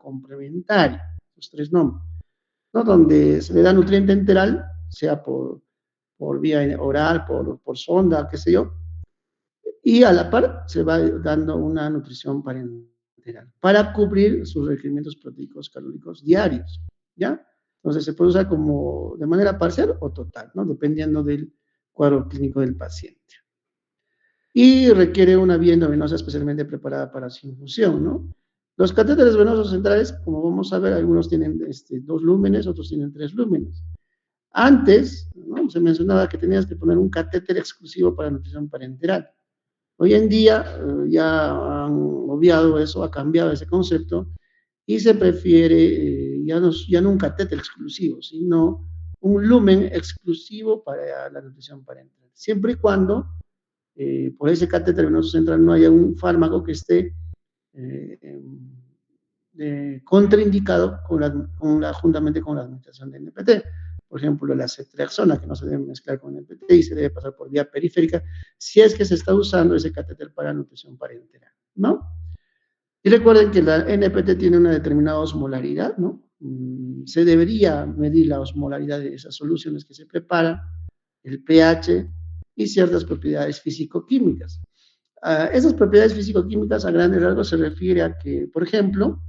complementaria, los tres nombres, ¿no? Donde se le da nutriente enteral, sea por vía oral, por sonda, qué sé yo, y a la par se va dando una nutrición parenteral para cubrir sus requerimientos proteicos calóricos diarios, ¿ya? Entonces se puede usar como de manera parcial o total, ¿no? Dependiendo del cuadro clínico del paciente. Y requiere una vía endovenosa especialmente preparada para su infusión, ¿no? Los catéteres venosos centrales, como vamos a ver, algunos tienen 2 lúmenes, otros tienen 3 lúmenes. Antes, ¿no? Se mencionaba que tenías que poner un catéter exclusivo para nutrición parenteral. Hoy en día ya han obviado eso, ha cambiado ese concepto y se prefiere ya no un catéter exclusivo, sino un lumen exclusivo para la nutrición parenteral. Siempre y cuando por ese catéter venoso central no haya un fármaco que esté contraindicado juntamente con la administración de NPT. Por ejemplo, la ceftriaxona, que no se debe mezclar con NPT y se debe pasar por vía periférica si es que se está usando ese catéter para nutrición parenteral, ¿no? Y recuerden que la NPT tiene una determinada osmolaridad, ¿no? Se debería medir la osmolaridad de esas soluciones que se preparan, el pH y ciertas propiedades físico-químicas. Esas propiedades físico-químicas a grandes rasgos se refiere a que, por ejemplo,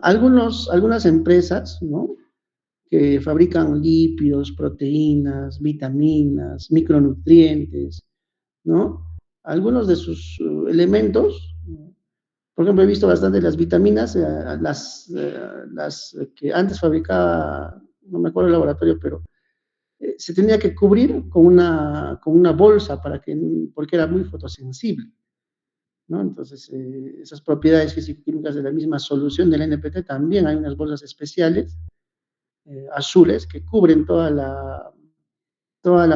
algunas empresas, ¿no? Que fabrican lípidos, proteínas, vitaminas, micronutrientes, ¿no? Algunos de sus elementos, por ejemplo, he visto bastante las vitaminas, las que antes fabricaba, no me acuerdo el laboratorio, pero se tenía que cubrir con una bolsa porque era muy fotosensible, ¿no? Entonces, esas propiedades físico-químicas de la misma solución del NPT también hay unas bolsas especiales, azules, que cubren toda la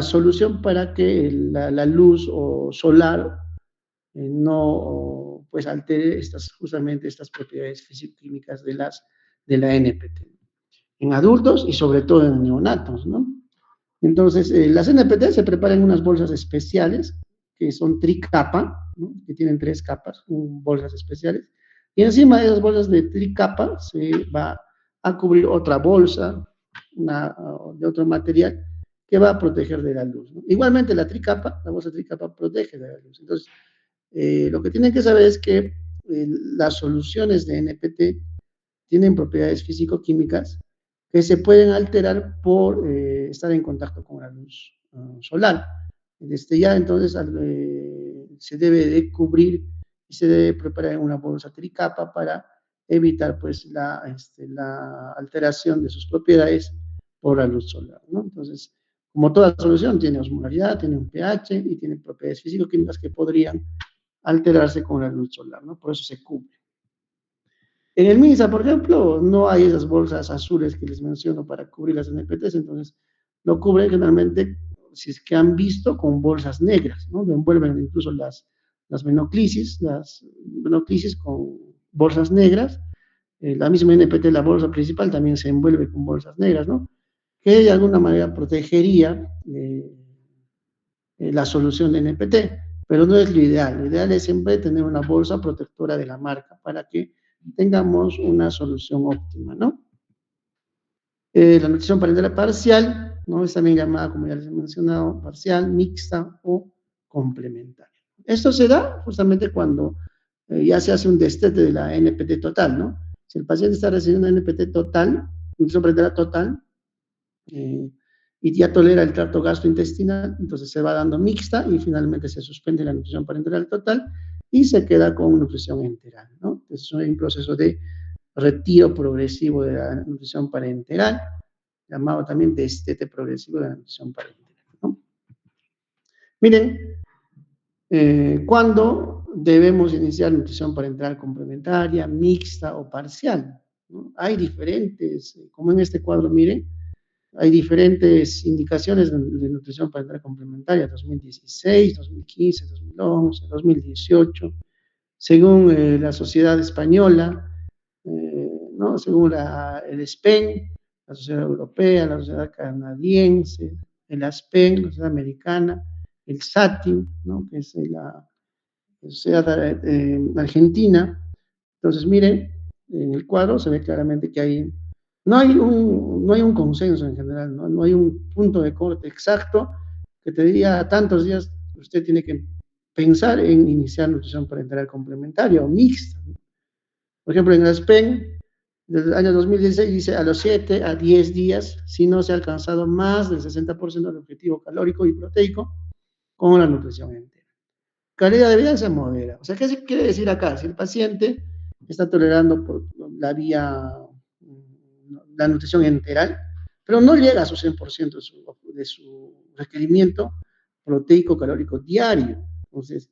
solución para que la luz o solar no pues altere justamente estas propiedades físico-químicas de la NPT en adultos y sobre todo en neonatos, ¿no? Entonces, las NPT se preparan en unas bolsas especiales que son tricapa, ¿no? Que tienen 3 capas, bolsas especiales, y encima de esas bolsas de tricapa se va a cubrir otra bolsa de otro material que va a proteger de la luz, ¿no? Igualmente la bolsa tricapa protege de la luz. Entonces, lo que tienen que saber es que las soluciones de NPT tienen propiedades físico-químicas que se pueden alterar por estar en contacto con la luz solar. Ya entonces se debe de cubrir y se debe preparar en una bolsa tricapa para evitar pues la alteración de sus propiedades por la luz solar, ¿no? Entonces, como toda solución, tiene osmolaridad, tiene un pH y tiene propiedades físico-químicas que podrían alterarse con la luz solar, ¿no? Por eso se cubre. En el MINSA, por ejemplo, no hay esas bolsas azules que les menciono para cubrir las NPTs, entonces lo cubren generalmente, si es que han visto, con bolsas negras, ¿no? Lo envuelven incluso las menoclisis con bolsas negras. La misma NPT, la bolsa principal, también se envuelve con bolsas negras, ¿no? Que de alguna manera protegería la solución de NPT, pero no es lo ideal. Lo ideal es siempre tener una bolsa protectora de la marca para que tengamos una solución óptima, ¿no? La nutrición parenteral parcial, ¿no? Es también llamada, como ya les he mencionado, parcial, mixta o complementaria. Esto se da justamente cuando ya se hace un destete de la NPT total, ¿no? Si el paciente está recibiendo una NPT total, nutrición parenteral total, y ya tolera el tracto gastrointestinal, entonces se va dando mixta y finalmente se suspende la nutrición parenteral total y se queda con nutrición enteral, ¿no? Entonces es un proceso de retiro progresivo de la nutrición parenteral, llamado también destete progresivo de la nutrición parenteral, ¿no? Miren, ¿cuándo debemos iniciar nutrición parenteral complementaria, mixta o parcial? ¿No? Hay diferentes, como en este cuadro, miren, hay diferentes indicaciones de nutrición parenteral complementaria, 2016, 2015, 2011, 2018, según la Sociedad Española, ¿no? Según el SPEN, la Sociedad Europea, la Sociedad Canadiense, el ASPEN, la Sociedad Americana, el SATIM, ¿no? Que es la Sociedad Argentina, Entonces, miren, en el cuadro se ve claramente que no hay un consenso en general, ¿no? No hay un punto de corte exacto que te diría a tantos días usted tiene que pensar en iniciar nutrición parenteral complementaria o mixta, ¿no? Por ejemplo, en la SPEN, desde el año 2016 dice a los 7 a 10 días, si no se ha alcanzado más del 60% del objetivo calórico y proteico con la nutrición entera. Calidad de vida se modera. O sea, ¿qué se quiere decir acá? Si el paciente está tolerando por la vía, la nutrición enteral, pero no llega a su 100% de su requerimiento proteico calórico diario. Entonces,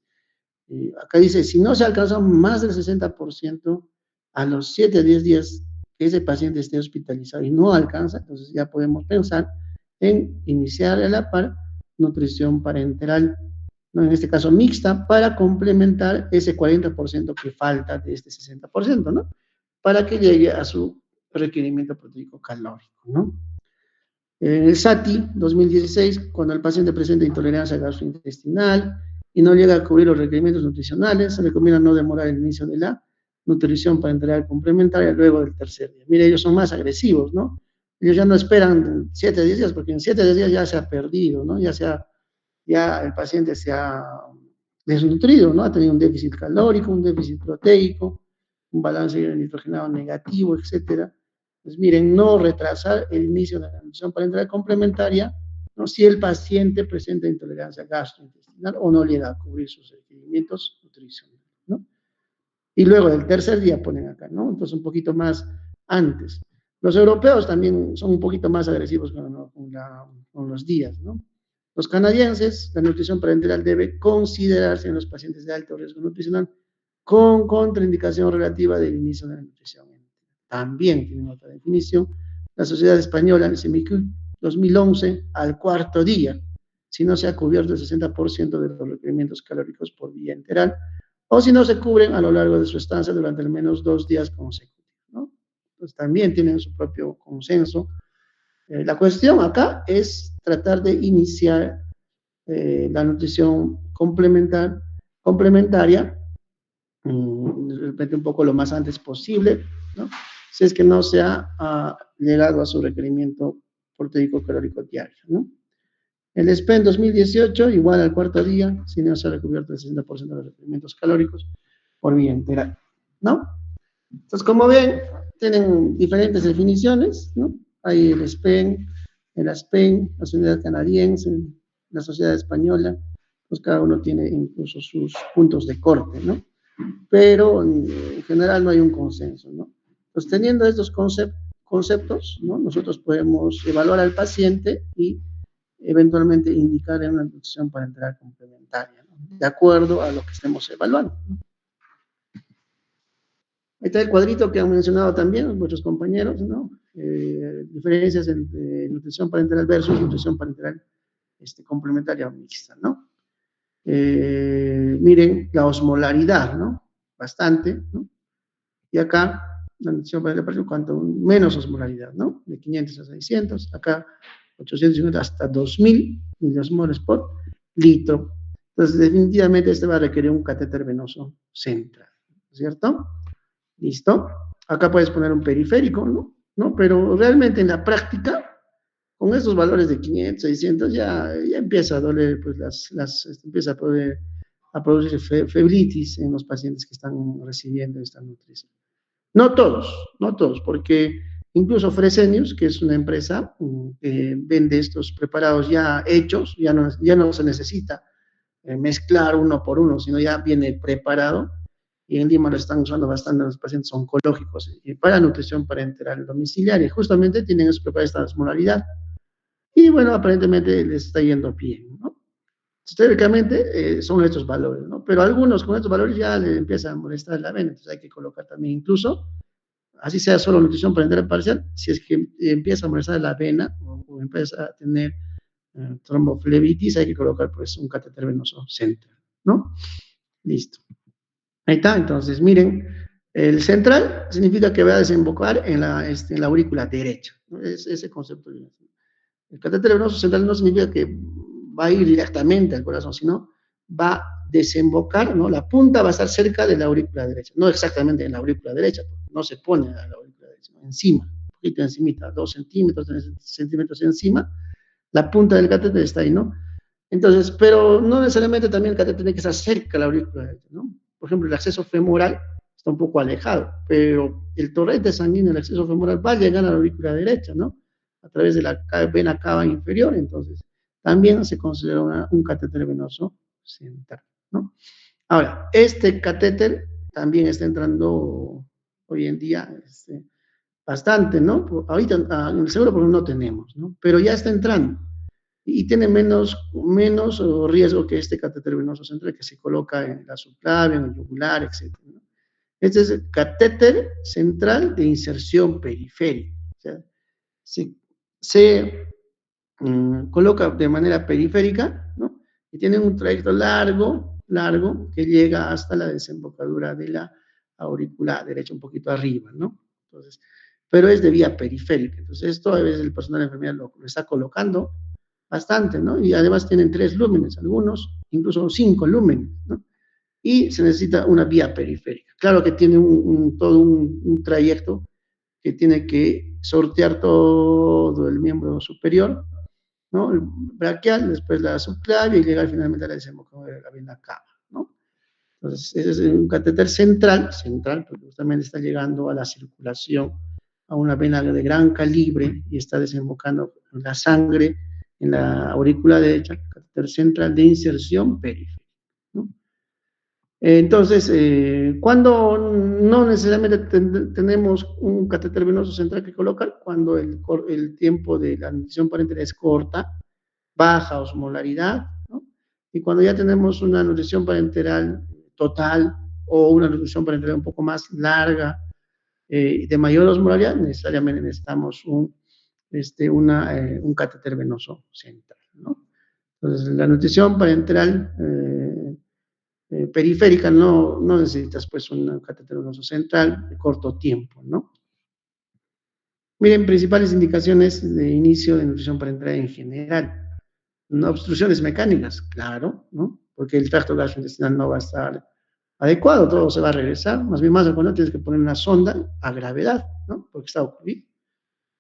acá dice, si no se alcanza más del 60% a los 7 a 10 días que ese paciente esté hospitalizado y no alcanza, entonces ya podemos pensar en iniciar a la par nutrición parenteral, ¿no? En este caso mixta, para complementar ese 40% que falta de este 60%, ¿no? Para que llegue a su requerimiento proteico calórico, ¿no? En el SATI 2016, cuando el paciente presenta intolerancia gastrointestinal y no llega a cubrir los requerimientos nutricionales, se recomienda no demorar el inicio de la nutrición parenteral complementaria luego del tercer día. Mire, ellos son más agresivos, ¿no? Ellos ya no esperan 7 a 10 días, porque en 7 a 10 días ya se ha perdido, ¿no? Ya el paciente se ha desnutrido, ¿no? Ha tenido un déficit calórico, un déficit proteico, un balance nitrogenado negativo, etcétera. Pues miren, no retrasar el inicio de la nutrición parenteral complementaria, ¿no? Si el paciente presenta intolerancia gastrointestinal o no llega a cubrir sus requerimientos nutricionales, ¿no? Y luego del tercer día ponen acá, ¿no? Entonces un poquito más antes. Los europeos también son un poquito más agresivos con los días, ¿no? Los canadienses, la nutrición parenteral debe considerarse en los pacientes de alto riesgo nutricional con contraindicación relativa del inicio de la nutrición. También tienen otra definición. La Sociedad Española, el CEMICU, 2011, al cuarto día, si no se ha cubierto el 60% de los requerimientos calóricos por vía enteral, o si no se cubren a lo largo de su estancia durante al menos 2 días consecutivos, ¿no? Pues también tienen su propio consenso. La cuestión acá es tratar de iniciar la nutrición complementaria, de repente un poco lo más antes posible, ¿no? Si es que no se ha llegado a su requerimiento proteico calórico diario, ¿no? El SPEN 2018, igual al cuarto día, si no se ha recubierto el 60% de los requerimientos calóricos por vía enteral, ¿no? Entonces, como ven, tienen diferentes definiciones, ¿no? Hay el SPEN, el ASPEN, la Sociedad Canadiense, la Sociedad Española, pues cada uno tiene incluso sus puntos de corte, ¿no? Pero en general no hay un consenso, ¿no? Pues teniendo estos conceptos, ¿no? Nosotros podemos evaluar al paciente y eventualmente indicar en una nutrición parenteral complementaria, ¿no? De acuerdo a lo que estemos evaluando, ¿no? Ahí está el cuadrito que han mencionado también nuestros compañeros, ¿no? Diferencias entre nutrición parenteral versus nutrición parenteral complementaria o mixta, ¿no? Miren la osmolaridad, ¿no? Bastante, ¿no? Y acá, la nutrición parenteral, cuanto menos osmolaridad, ¿no? De 500 a 600, acá 850 hasta 2000 miliosmoles por litro. Entonces, definitivamente este va a requerir un catéter venoso central, ¿cierto? ¿Listo? Acá puedes poner un periférico, ¿no? Pero realmente en la práctica, con estos valores de 500, 600, ya empieza a doler, pues empieza a producir febritis en los pacientes que están recibiendo esta nutrición. No todos, no todos, porque incluso Fresenius, que es una empresa que vende estos preparados ya hechos, ya no se necesita mezclar uno por uno, sino ya viene preparado, y en Lima lo están usando bastante en los pacientes oncológicos y para nutrición parenteral domiciliaria. Justamente tienen esos preparados esta osmolaridad. Y bueno, aparentemente les está yendo bien, ¿no? Teóricamente son estos valores, ¿no? Pero algunos con estos valores ya les empieza a molestar la vena, entonces hay que colocar también incluso, así sea solo nutrición parenteral parcial, si es que empieza a molestar la vena o empieza a tener tromboflebitis, hay que colocar pues un catéter venoso central, ¿no? Listo. Ahí está, entonces miren, el central significa que va a desembocar en la aurícula derecha, ¿no? Es ese concepto. El catéter venoso central no significa que va a ir directamente al corazón, sino va desembocar, ¿no? La punta va a estar cerca de la aurícula derecha, no exactamente en la aurícula derecha, porque no se pone a la aurícula derecha, ¿no? Encima, un poquito encimita, 2 centímetros, 3 centímetros encima, la punta del catéter está ahí, ¿no? Entonces, pero no necesariamente también el catéter tiene que estar cerca de la aurícula derecha, ¿no? Por ejemplo, el acceso femoral está un poco alejado, pero el torrente sanguíneo del acceso femoral va a llegar a la aurícula derecha, ¿no? A través de la vena cava inferior, entonces también se considera un catéter venoso central, ¿no? Ahora, este catéter también está entrando hoy en día bastante, ¿no? Ahorita en el seguro por no tenemos, ¿no? Pero ya está entrando y tiene menos riesgo que este catéter venoso central que se coloca en la subclavia, en el yugular, etc., ¿no? Este es el catéter central de inserción periférica. O sea, se, se coloca de manera periférica, ¿no? Y tiene un trayecto largo, que llega hasta la desembocadura de la aurícula derecha, un poquito arriba, ¿no? Entonces, pero es de vía periférica. Entonces, esto a veces el personal de enfermería lo está colocando bastante, ¿no? Y además tienen 3 lúmenes, algunos incluso 5 lúmenes, ¿no? Y se necesita una vía periférica. Claro que tiene todo un trayecto que tiene que sortear todo el miembro superior, ¿no? El braquial, después la subclavia y llegar finalmente a la desembocadura de la vena cava, ¿no? Entonces, ese es un catéter central, porque justamente está llegando a la circulación, a una vena de gran calibre y está desembocando la sangre en la aurícula derecha, catéter central de inserción periférica, ¿no? Entonces, cuando no necesariamente tenemos un catéter venoso central que colocar, cuando el tiempo de la nutrición parenteral es corta, baja osmolaridad, ¿no? Y cuando ya tenemos una nutrición parenteral total o una nutrición parenteral un poco más larga, de mayor osmolaridad, necesariamente necesitamos un catéter venoso central, ¿no? Entonces, la nutrición parenteral periférica no necesitas pues un catéter venoso central de corto tiempo, ¿no? Miren, principales indicaciones de inicio de nutrición parenteral en general. No, obstrucciones mecánicas, claro, ¿no? Porque el tracto gastrointestinal no va a estar adecuado, todo se va a regresar, más bien más cuando tienes que poner una sonda a gravedad, ¿no? Porque está ocurriendo.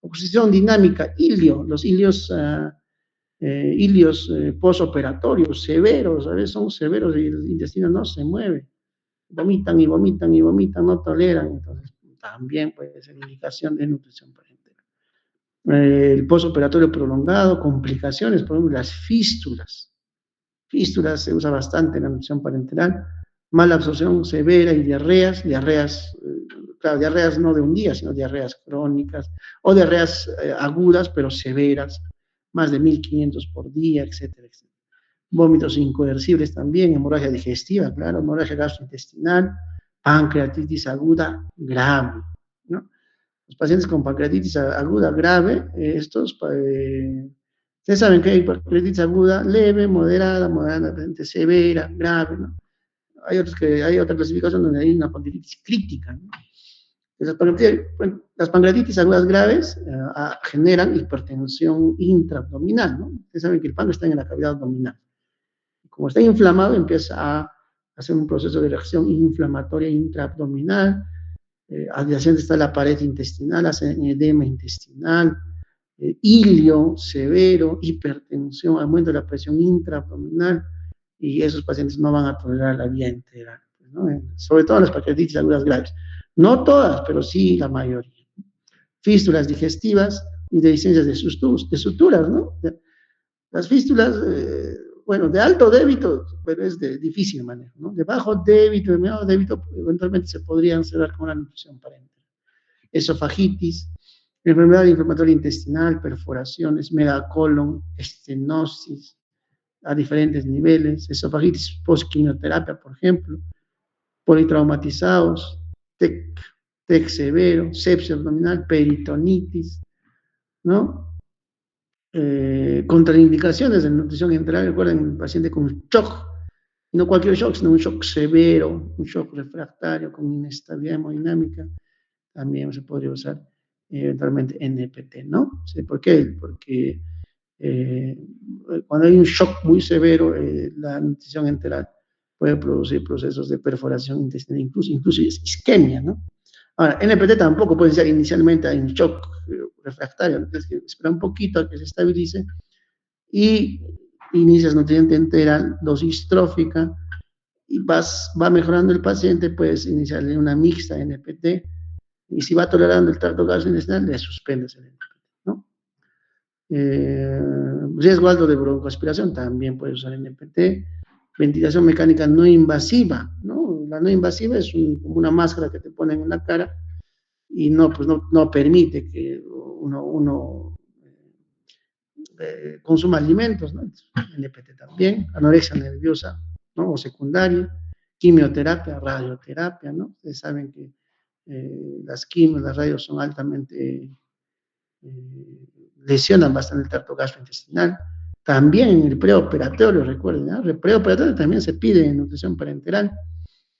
Oposición dinámica, los ilios postoperatorios severos, a veces son severos y el intestino no se mueve, vomitan y vomitan y vomitan, no toleran, entonces también puede ser indicación de nutrición parenteral. El postoperatorio prolongado, complicaciones, por ejemplo, las fístulas. Fístulas se usa bastante en la nutrición parenteral. Mala absorción severa y claro, diarreas no de un día, sino diarreas crónicas o diarreas agudas pero severas, más de 1500 por día, etcétera, etcétera. Vómitos incoercibles también, hemorragia digestiva, claro, hemorragia gastrointestinal, pancreatitis aguda grave, ¿no? Los pacientes con pancreatitis aguda grave, ustedes saben que hay pancreatitis aguda leve, moderadamente severa, grave, ¿no? Hay otra clasificación donde hay una pancreatitis crítica, ¿no? Las pancreatitis agudas graves generan hipertensión intraabdominal, ¿no? Ustedes saben que el páncreas está en la cavidad abdominal. Como está inflamado, empieza a hacer un proceso de reacción inflamatoria intraabdominal, adyacente está la pared intestinal, hace edema intestinal, ilio severo, hipertensión, aumento de la presión intraabdominal, y esos pacientes no van a tolerar la vía entera, ¿no? Sobre todo las pancreatitis agudas graves. No todas, pero sí la mayoría. Fístulas digestivas y deficiencias de suturas, ¿no? Las fístulas, bueno, de alto débito, pero es de difícil manejo, ¿no? De bajo débito, de mediano débito, eventualmente se podrían cerrar con una nutrición parenteral. Esofagitis, enfermedad inflamatoria intestinal, perforaciones, megacolon, estenosis a diferentes niveles, esofagitis post-quimioterapia, por ejemplo, politraumatizados, TEC severo, sepsis abdominal, peritonitis, ¿no? Contraindicaciones de nutrición enteral, recuerden, el paciente con shock, no cualquier shock, sino un shock severo, un shock refractario con inestabilidad hemodinámica, también se podría usar eventualmente NPT, ¿no? ¿Sí? ¿Por qué? Porque cuando hay un shock muy severo, la nutrición enteral puede producir procesos de perforación intestinal, incluso isquemia, ¿no? Ahora, NPT tampoco puede ser inicialmente en shock refractario, ¿no? Tienes que esperar un poquito a que se estabilice y inicias nutriente enteral, dosis trófica, y va mejorando el paciente, puedes iniciarle una mixta NPT, y si va tolerando el tracto gastrointestinal, le suspendes el NPT, ¿no? Riesgo alto de broncoaspiración, también puedes usar NPT. Ventilación mecánica no invasiva, ¿no? La no invasiva es como una máscara que te ponen en la cara y no permite que uno consuma alimentos, ¿no? NPT también, anorexia nerviosa, ¿no? O secundaria, quimioterapia, radioterapia, ¿no? Ustedes saben que las quimios, las radios son altamente, lesionan bastante el tracto gastrointestinal. También en el preoperatorio, recuerden, ¿no? El preoperatorio también se pide en nutrición parenteral,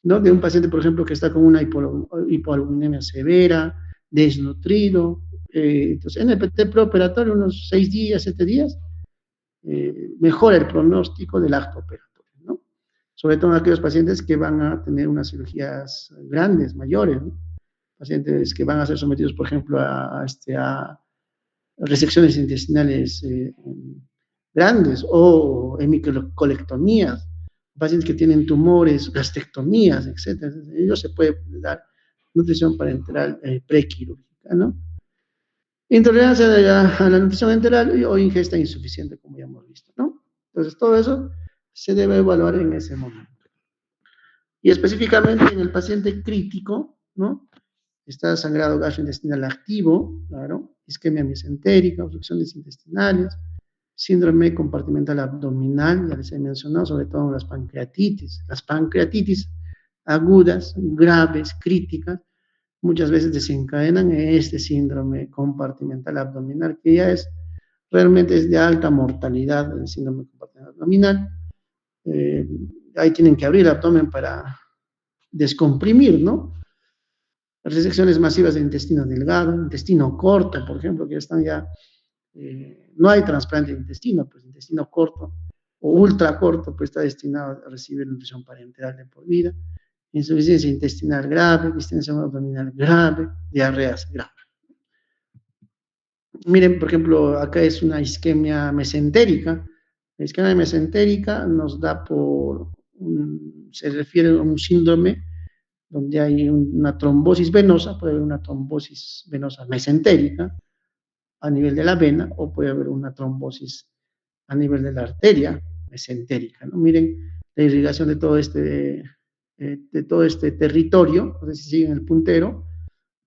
¿no? De un paciente, por ejemplo, que está con una hipoalbuminemia severa, desnutrido. Entonces, NPT preoperatorio, unos 6 días, 7 días, mejora el pronóstico del acto operatorio, ¿no? Sobre todo en aquellos pacientes que van a tener unas cirugías grandes, mayores, ¿no? Pacientes que van a ser sometidos, por ejemplo, a resecciones intestinales grandes o hemicolectomías, pacientes que tienen tumores, gastrectomías, etcétera. Ellos se puede dar nutrición parenteral prequirúrgica, ¿no? Intolerancia a la nutrición enteral o ingesta insuficiente, como ya hemos visto, ¿no? Entonces, todo eso se debe evaluar en ese momento. Y específicamente en el paciente crítico, ¿no? Está sangrado gastrointestinal activo, claro, isquemia mesentérica, obstrucciones intestinales, síndrome compartimental abdominal, ya les he mencionado, sobre todo en las pancreatitis agudas, graves, críticas, muchas veces desencadenan este síndrome compartimental abdominal, que ya realmente es de alta mortalidad el síndrome compartimental abdominal. Ahí tienen que abrir el abdomen para descomprimir, ¿no? Resecciones masivas del intestino delgado, intestino corto, por ejemplo, que están ya, no hay trasplante de intestino, pues intestino corto o ultra corto, pues está destinado a recibir nutrición parenteral de por vida, insuficiencia intestinal grave, distensión abdominal grave, diarreas graves. Miren, por ejemplo, acá es una isquemia mesentérica. La isquemia mesentérica nos da se refiere a un síndrome donde hay una trombosis venosa, puede haber una trombosis venosa mesentérica a nivel de la vena o puede haber una trombosis a nivel de la arteria mesentérica, ¿no? Miren la irrigación de todo este territorio, no sé si siguen el puntero,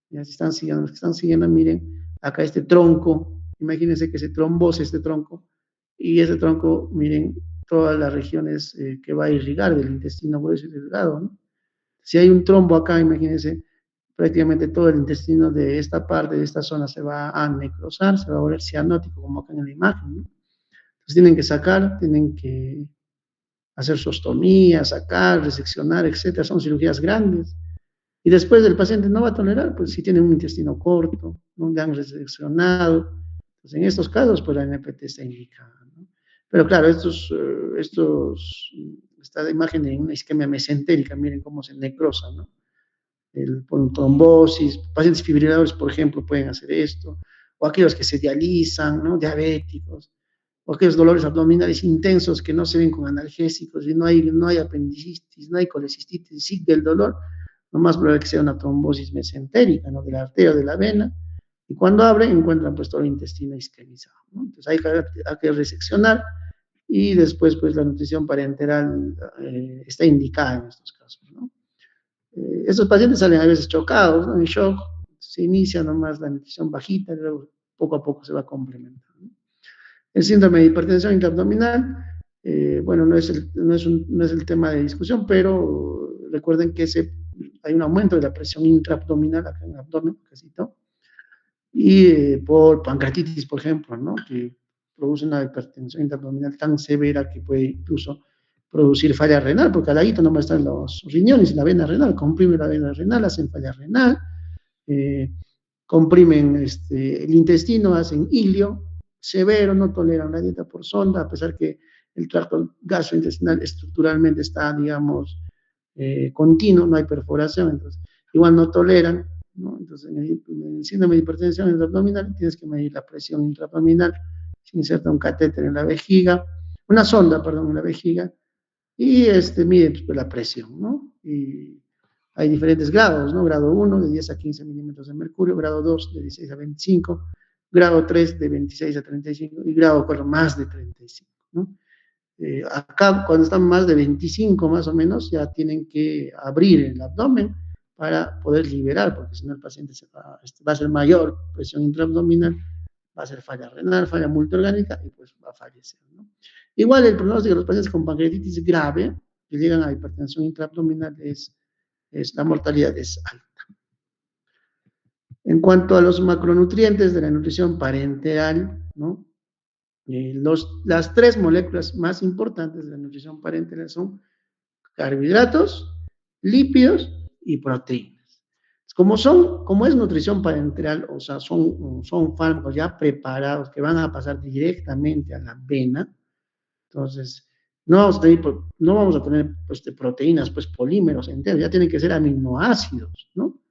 ya se están siguiendo, los que están siguiendo, miren, acá este tronco, imagínense que se trombose este tronco, y ese tronco, miren, todas las regiones que va a irrigar del intestino grueso y delgado, ¿no? Si hay un trombo acá, imagínense, prácticamente todo el intestino de esta parte, de esta zona, se va a necrosar, se va a volver cianótico, como acá en la imagen, ¿no? Entonces tienen que sacar, tienen que hacer ostomía, sacar, reseccionar, etcétera. Son cirugías grandes. Y después el paciente no va a tolerar, pues si tiene un intestino corto, no le han reseccionado. Pues en estos casos, pues la NPT está indicada, ¿no? Pero claro, esta imagen de una isquemia mesentérica, miren cómo se necrosa, ¿no? Por trombosis, pacientes fibriladores, por ejemplo, pueden hacer esto, o aquellos que se dializan, ¿no? Diabéticos, o aquellos dolores abdominales intensos que no se ven con analgésicos, y no hay apendicitis, no hay colecistitis, sí del dolor, lo más probable es que sea una trombosis mesentérica, ¿no? De la arteria o de la vena, y cuando abren encuentran pues todo el intestino isquemizado, ¿no? Entonces hay que reseccionar y después pues la nutrición parenteral está indicada en estos casos, ¿no? Estos pacientes salen a veces chocados, ¿no? En shock, se inicia nomás la nutrición bajita y luego poco a poco se va complementando, ¿no? El síndrome de hipertensión intraabdominal, bueno, no es el tema de discusión, pero recuerden que hay un aumento de la presión intraabdominal acá en el abdomen, casito, y por pancreatitis, por ejemplo, ¿no? Que produce una hipertensión intraabdominal tan severa que puede incluso producir falla renal, porque al ladito nomás están los riñones y la vena renal, comprime la vena renal, hacen falla renal, eh, comprimen el intestino, hacen hilio severo, no toleran la dieta por sonda, a pesar que el tracto gastrointestinal estructuralmente está, digamos, continuo, no hay perforación, entonces igual no toleran, ¿no? Entonces en el síndrome de hipertensión intraabdominal tienes que medir la presión intraabdominal, se inserta un catéter en la vejiga, una sonda, perdón, en la vejiga, y mide pues, la presión, ¿no? Y hay diferentes grados, ¿no? Grado 1 de 10 a 15 milímetros de mercurio, grado 2 de 16 a 25, grado 3 de 26 a 35 y grado 4 más de 35, ¿no? Acá cuando están más de 25 más o menos ya tienen que abrir el abdomen para poder liberar, porque si no el paciente va a ser mayor presión intraabdominal, va a ser falla renal, falla multiorgánica y pues va a fallecer, ¿no? Igual el pronóstico de los pacientes con pancreatitis grave que llegan a hipertensión intraabdominal la mortalidad es alta. En cuanto a los macronutrientes de la nutrición parenteral, ¿no? Las tres moléculas más importantes de la nutrición parenteral son carbohidratos, lípidos y proteínas. Como es nutrición parenteral, o sea, son fármacos ya preparados que van a pasar directamente a la vena, entonces no vamos a tener pues, proteínas, pues polímeros enteros, ya tienen que ser aminoácidos, ¿no?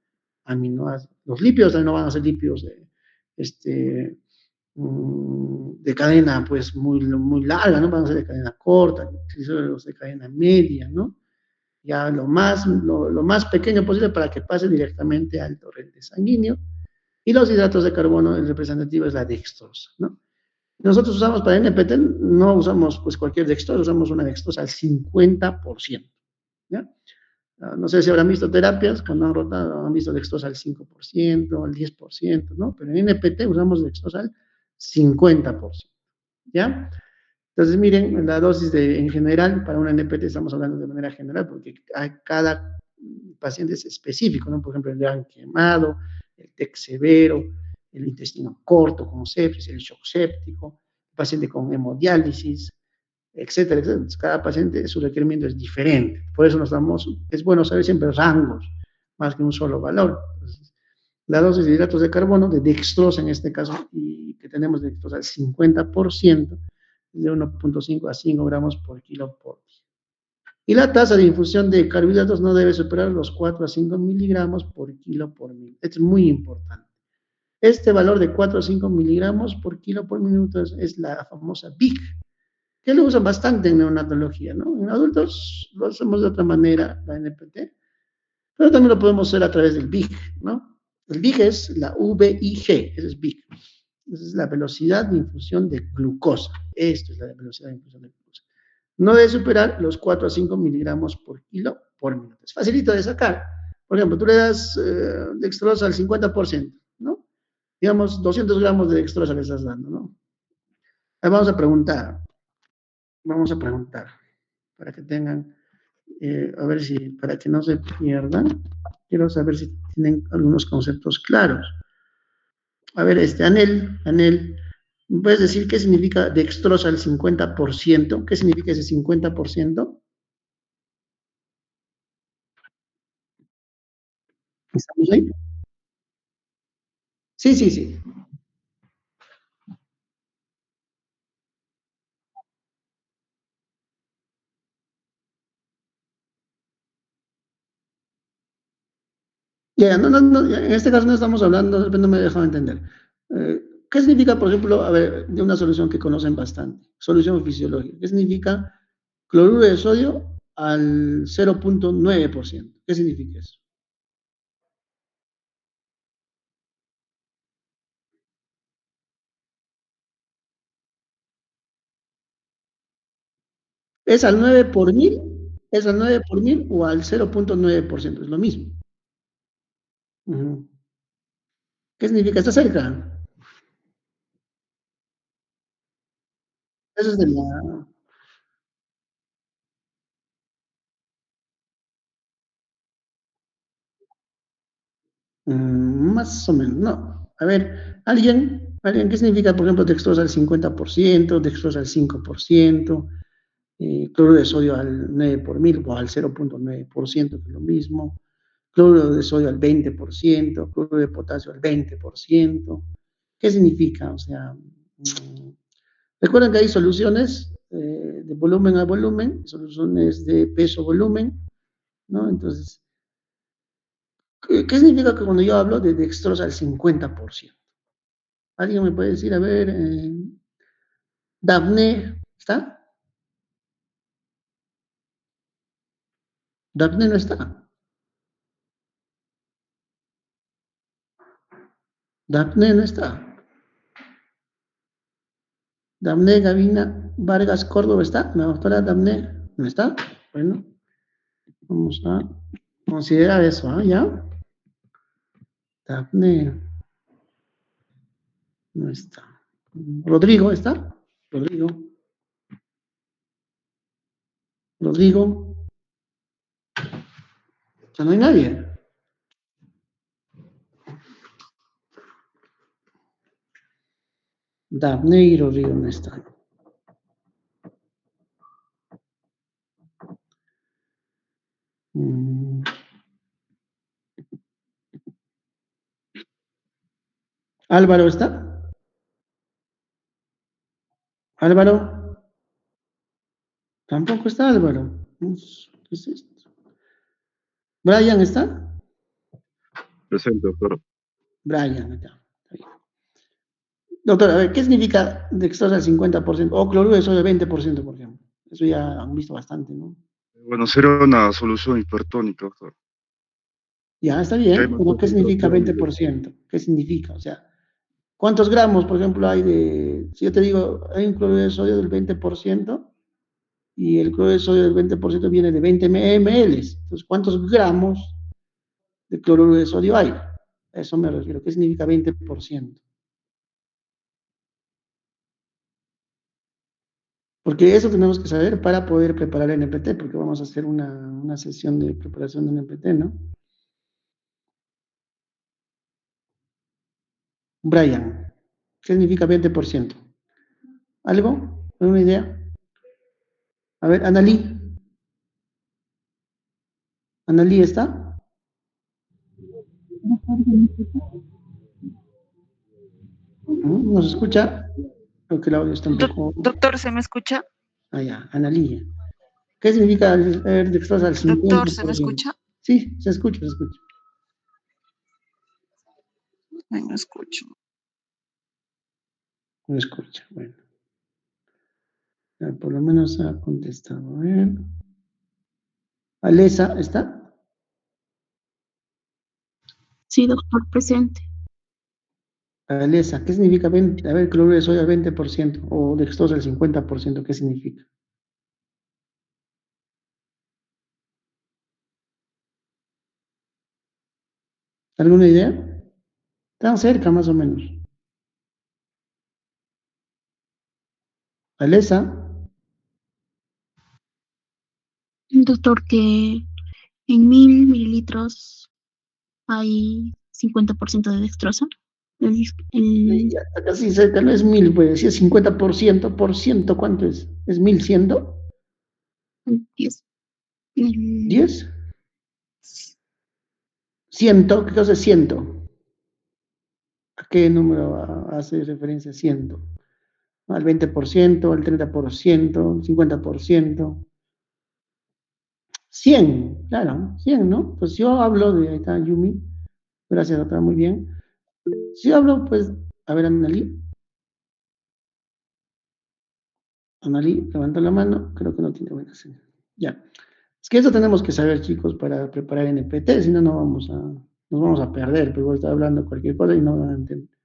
Aminoácidos. Los lípidos también no van a ser lípidos de cadena pues muy larga, no van a ser de cadena corta, los de cadena media, ¿no? Ya lo más pequeño posible para que pase directamente al torrente sanguíneo. Y los hidratos de carbono, el representativo es la dextrosa, ¿no? Nosotros usamos para NPT, no usamos pues cualquier dextrosa, usamos una dextrosa al 50%, ¿ya? No sé si habrán visto terapias, cuando han rotado, han visto dextrosa al 5%, al 10%, ¿no? Pero en NPT usamos dextrosa al 50%, ¿ya? Entonces, miren, la dosis en general, para una NPT estamos hablando de manera general, porque cada paciente es específico, ¿no? Por ejemplo, el gran quemado, el TEC severo, el intestino corto con sepsis, el shock séptico, el paciente con hemodiálisis, etcétera, etcétera. Entonces, cada paciente, su requerimiento es diferente. Por eso es bueno saber siempre rangos, más que un solo valor. Entonces, la dosis de hidratos de carbono, de dextrosa en este caso, y que tenemos dextrosa al 50%, de 1.5 a 5 gramos por kilo por día. Y la tasa de infusión de carbohidratos no debe superar los 4 a 5 miligramos por kilo por minuto. Esto es muy importante. Este valor de 4 a 5 miligramos por kilo por minuto es la famosa BIC, que lo usan bastante en neonatología, ¿no? En adultos lo hacemos de otra manera, la NPT, pero también lo podemos hacer a través del BIC, ¿no? El BIC es la VIG, ese es BIC. Esa es la velocidad de infusión de glucosa. Esto es la velocidad de infusión de glucosa. No debe superar los 4 a 5 miligramos por kilo por minuto. Es facilito de sacar. Por ejemplo, tú le das dextrosa al 50%, ¿no? Digamos, 200 gramos de dextrosa le estás dando, ¿no? Ahí vamos a preguntar, para que tengan, a ver si, para que no se pierdan, quiero saber si tienen algunos conceptos claros. A ver, Anel, ¿me puedes decir qué significa dextrosa al 50%? ¿Qué significa ese 50%? ¿Estamos ahí? Sí, sí, sí. Ya, no, no, no, en este caso no estamos hablando, no me he dejado entender. ¿Qué significa, por ejemplo, a ver, de una solución que conocen bastante? Solución fisiológica. ¿Qué significa cloruro de sodio al 0.9%? ¿Qué significa eso? ¿Es al 9 por mil? ¿Es al 9 por mil o al 0.9%? Es lo mismo. Ujú. ¿Qué significa? Está cerca. Eso es de la... más o menos, no. A ver, ¿qué significa, por ejemplo, dextrosa al 50%, dextrosa al 5%, cloruro de sodio al 9 por mil o al 0.9%, que es lo mismo, cloruro de sodio al 20%, cloruro de potasio al 20%? ¿Qué significa? O sea, recuerden que hay soluciones de volumen a volumen, soluciones de peso-volumen, ¿no? Entonces, ¿qué significa que cuando yo hablo de dextrosa al 50%? ¿Alguien me puede decir, a ver, Daphne, ¿está? Daphne no está. Daphne no está. Daphne Gavina Vargas Córdoba está. La doctora Daphne no está. Bueno, vamos a considerar eso, ¿ah? ¿Ya? Daphne no está. Rodrigo está. Rodrigo. Rodrigo. Ya no hay nadie. Daphne y Rodrigo no están. Álvaro está. Álvaro. Tampoco está Álvaro. ¿Qué es esto? Brian está. Presente, doctor. Brian, está. Doctor, a ver, ¿qué significa dextrosa al 50% o cloruro de sodio al 20%, por ejemplo? Eso ya han visto bastante, ¿no? Bueno, sería una solución hipertónica, doctor. Ya, está Que hay bien, más pero ¿qué significa concentración. 20%? ¿Qué significa? O sea, ¿cuántos gramos, por ejemplo, hay de, si yo te digo, hay un cloruro de sodio del 20% y el cloruro de sodio del 20% viene de 20 ml? Entonces, ¿cuántos gramos de cloruro de sodio hay? A eso me refiero. ¿Qué significa 20%? Porque eso tenemos que saber para poder preparar NPT, porque vamos a hacer una sesión de preparación de NPT, ¿no? Brian, ¿qué significa 20%? ¿Algo? ¿Alguna idea? A ver, Analí. ¿Analí está? ¿Nos escucha? Creo que el audio está un poco... Doctor, ¿se me escucha? Ah, ya, Analí. ¿Qué significa el dextrosa al Doctor, 50%? ¿se me escucha? Sí, se escucha, se escucha. Ay, no escucho. No escucha, bueno. Ya, por lo menos ha contestado. A ver. ¿Alesa está? Sí, doctor, presente. Alesa, ¿qué significa 20? A ver, cloruro de sodio al 20% o dextrosa al 50%, ¿qué significa? ¿Alguna idea? Tan cerca, más o menos. Alesa, Doctor, que en 1000 mililitros hay 50% de dextrosa. El ya está casi cerca, no es 1000, pues, si es 50%, ¿cuánto es? ¿Es 1100? 10. El, ¿10? 100, ¿qué cosa es 100? ¿A qué número hace referencia 100? ¿Al 20%, al 30%, al 50%? 100, claro, 100, ¿no? Pues yo hablo de, ahí está Yumi, gracias doctora, muy bien. Si yo hablo, pues, a ver, Analí, levanta la mano, creo que no tiene buena señal. Ya. Es que eso tenemos que saber, chicos, para preparar NPT, si no, nos vamos a perder, pero voy a estar hablando cualquier cosa y no van a entender.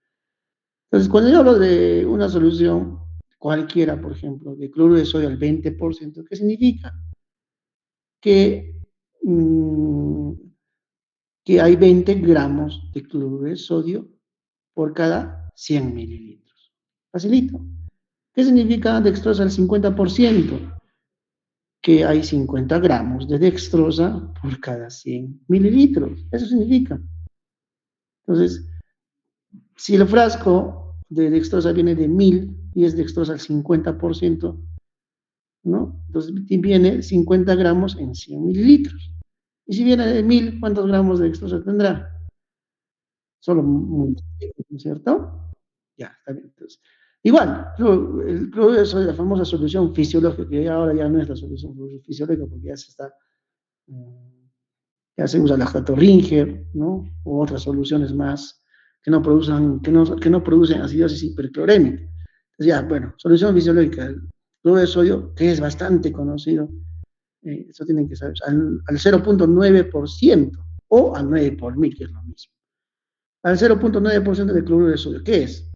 Entonces, cuando yo hablo de una solución cualquiera, por ejemplo, de cloruro de sodio al 20%, ¿qué significa? Que, mmm, que hay 20 gramos de cloruro de sodio por cada 100 mililitros. Facilito. ¿Qué significa dextrosa al 50%? Que hay 50 gramos de dextrosa por cada 100 mililitros. Eso significa. Entonces, si el frasco de dextrosa viene de 1000 y es dextrosa al 50%, ¿no? Entonces viene 50 gramos en 100 mililitros. Y si viene de 1000, ¿cuántos gramos de dextrosa tendrá? Solo muy, ¿no es cierto? Ya, está bien. Entonces, Igual, el cloruro de sodio, la famosa solución fisiológica, que ahora ya no es la solución fisiológica porque ya se está, ya se usa lactato Ringer, ¿no? U otras soluciones más que no producen acidosis hiperclorémica. Entonces ya, bueno, solución fisiológica, el cloruro de sodio, que es bastante conocido, eso tienen que saber, al 0,9% o al 9 por mil, que es lo mismo. Al 0,9% de cloruro de sodio, ¿qué es?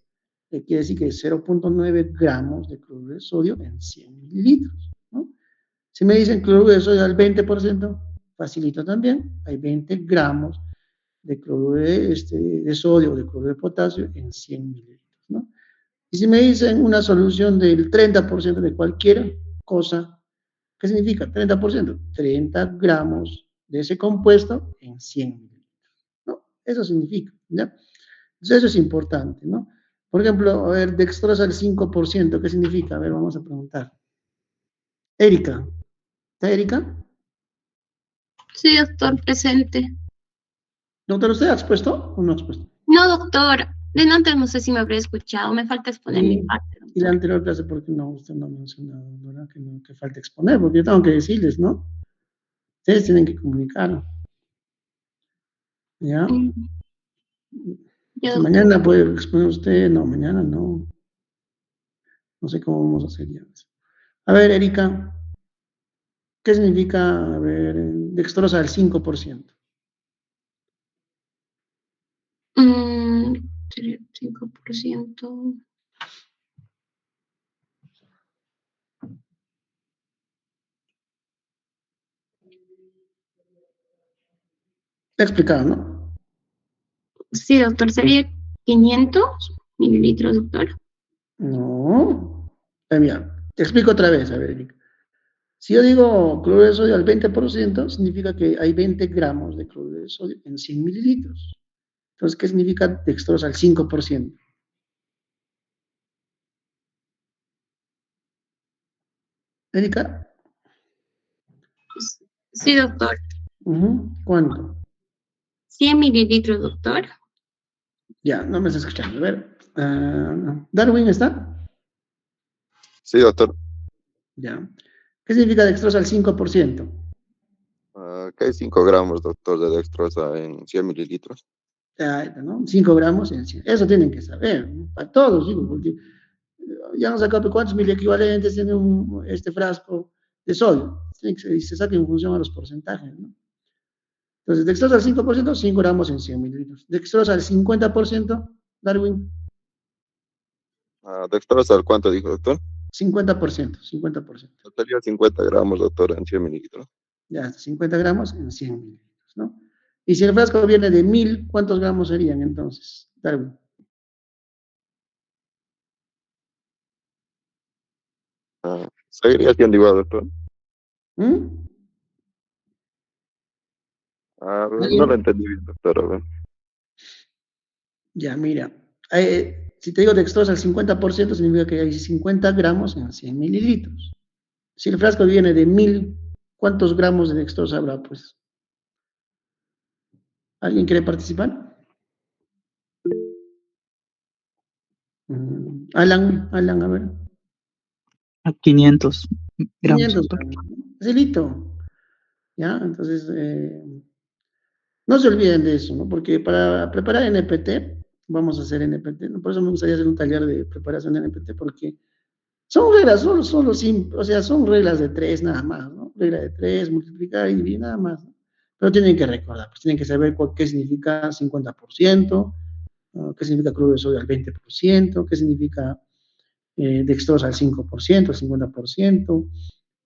Quiere decir que es 0,9 gramos de cloruro de sodio en 100 mililitros, ¿no? Si me dicen cloruro de sodio al 20%, facilito también, hay 20 gramos de cloruro de sodio o de cloruro de potasio en 100 mililitros, ¿no? Y si me dicen una solución del 30% de cualquier cosa, ¿qué significa 30%? 30 gramos de ese compuesto en 100 mililitros, ¿no? Eso significa, ¿ya? Entonces eso es importante, ¿no? Por ejemplo, a ver, dextrosa al 5%, ¿qué significa? A ver, vamos a preguntar. Erika, ¿está Erika? Sí, doctor, presente. Doctor, ¿usted ha expuesto o no ha expuesto? No, doctor. De antes no sé si me habré escuchado. Me falta exponer mi parte, Y la doctor. anterior clase, ¿por qué no? Usted no ha mencionado, ¿verdad? Que, no, que falta exponer, porque yo tengo que decirles, ¿no? Ustedes tienen que comunicar, ¿ya? Mm, ya, Si doctor. mañana puede exponer usted, no, mañana no. No sé cómo vamos a hacer ya. A ver, Erika, ¿qué significa, a ver, dextrosa al 5%? 5%. Te he explicado, ¿no? Sí, doctor. Sería 500 mililitros, doctor. No. Mira, te explico otra vez, a ver, Erika. Si yo digo cloruro de sodio al 20%, significa que hay 20 gramos de cloruro de sodio en 100 mililitros. Entonces, ¿qué significa dextrosa al 5%? Erika, Sí, doctor. ¿cuánto? 100 mililitros, doctor. Ya, no me estás escuchando. A ver, ¿Darwin está? Sí, doctor. Ya. ¿Qué significa dextrosa al 5%? ¿Qué hay 5 gramos, doctor, de dextrosa en 100 mililitros? ¿No? 5 gramos en 100. Eso tienen que saber, ¿no? Para todos, digo, porque ya han sacado cuántos mil equivalentes tiene este frasco de sodio. Y se saca en función a los porcentajes, ¿no? Entonces, dextrosa al 5%, 5 gramos en 100 mililitros. Dextrosa al 50%, Darwin, ¿Dextrosa al cuánto dijo, doctor? 50%, 50%. Sería 50 gramos, doctor, en 100 mililitros. Ya, 50 gramos en 100 mililitros, ¿no? Y si el frasco viene de 1000, ¿cuántos gramos serían entonces, Darwin? Seguiría siendo igual, doctor. ¿Mm? No lo entendí bien, doctor. A ver. Ya, mira, si te digo dextrosa al 50%, significa que hay 50 gramos en 100 mililitros. Si el frasco viene de 1000, ¿cuántos gramos de dextrosa habrá, pues? ¿Alguien quiere participar? Alan, a ver. A 500 gramos, 500 doctor. gramos. Facilito. ¿Ya? Entonces, no se olviden de eso, ¿no? Porque para preparar NPT, vamos a hacer NPT, ¿no? Por eso me gustaría hacer un taller de preparación de NPT, porque son reglas, o sea, son reglas de tres nada más, ¿no? Regla de tres, multiplicar y dividir nada más, ¿no? Pero tienen que recordar, pues tienen que saber qué significa 50%, ¿no? Qué significa cloruro de sodio al 20%, qué significa dextrosa al 5%, al 50%,